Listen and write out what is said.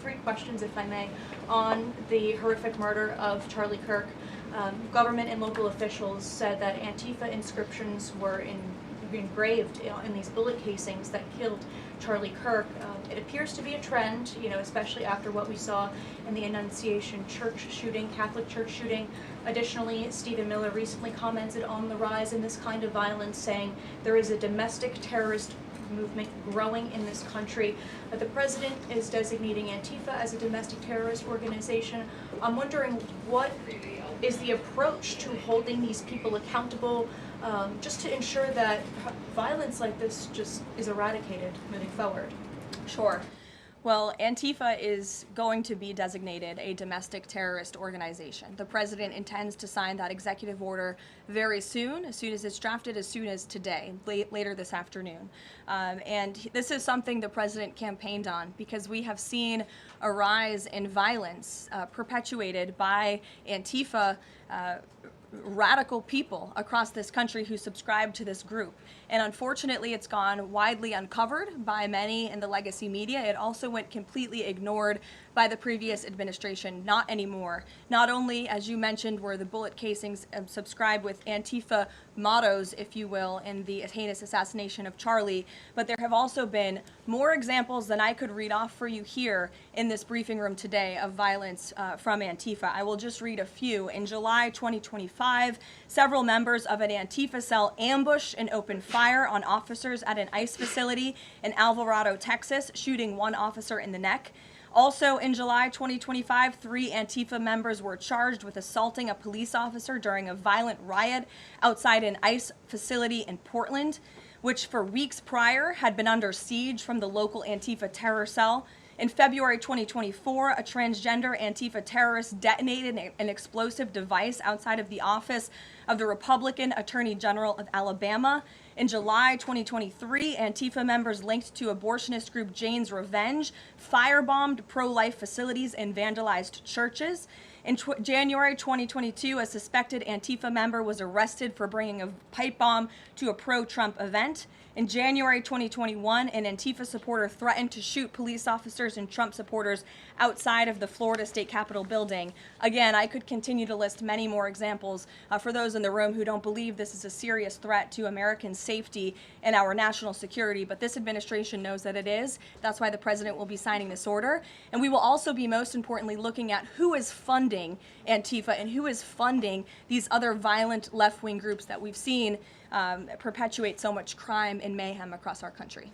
three questions, if I may, on the horrific murder of Charlie Kirk. Government and local officials said that Antifa inscriptions were engraved in these bullet casings that killed Charlie Kirk. It appears to be a trend, especially after what we saw in the Annunciation Church shooting, Catholic Church shooting. Additionally, Stephen Miller recently commented on the rise in this kind of violence, saying there is a domestic terrorist movement growing in this country. The president is designating Antifa as a domestic terrorist organization. I'm wondering, what is the approach to holding these people accountable, just to ensure that violence like this just is eradicated moving forward? Sure. Well, Antifa is going to be designated a domestic terrorist organization. The president intends to sign that executive order very soon as it's drafted, as soon as today, later this afternoon. And this is something the president campaigned on, because we have seen a rise in violence perpetuated by Antifa radical people across this country who subscribe to this group. And unfortunately, it's gone widely uncovered by many in the legacy media. It also went completely ignored by the previous administration. Not anymore. Not only, as you mentioned, were the bullet casings subscribed with Antifa mottos, if you will, in the heinous assassination of Charlie, but there have also been more examples than I could read off for you here in this briefing room today of violence from Antifa. I will just read a few. In July 2025, several members of an Antifa cell ambushed and opened fire on officers at an ICE facility in Alvarado, Texas, shooting one officer in the neck. Also in July 2025, 3 Antifa members were charged with assaulting a police officer during a violent riot outside an ICE facility in Portland, which for weeks prior had been under siege from the local Antifa terror cell. In February 2024, a transgender Antifa terrorist detonated an explosive device outside of the office of the Republican Attorney General of Alabama. In July 2023, Antifa members linked to abortionist group Jane's Revenge firebombed pro-life facilities and vandalized churches. In January 2022, a suspected Antifa member was arrested for bringing a pipe bomb to a pro-Trump event. In January 2021, an Antifa supporter threatened to shoot police officers and Trump supporters outside of the Florida State Capitol building. Again, I could continue to list many more examples for those in the room who don't believe this is a serious threat to American safety and our national security, but this administration knows that it is. That's why the president will be signing this order. And we will also be, most importantly, looking at who is funding Antifa and who is funding these other violent left-wing groups that we've seen perpetuate so much crime and mayhem across our country.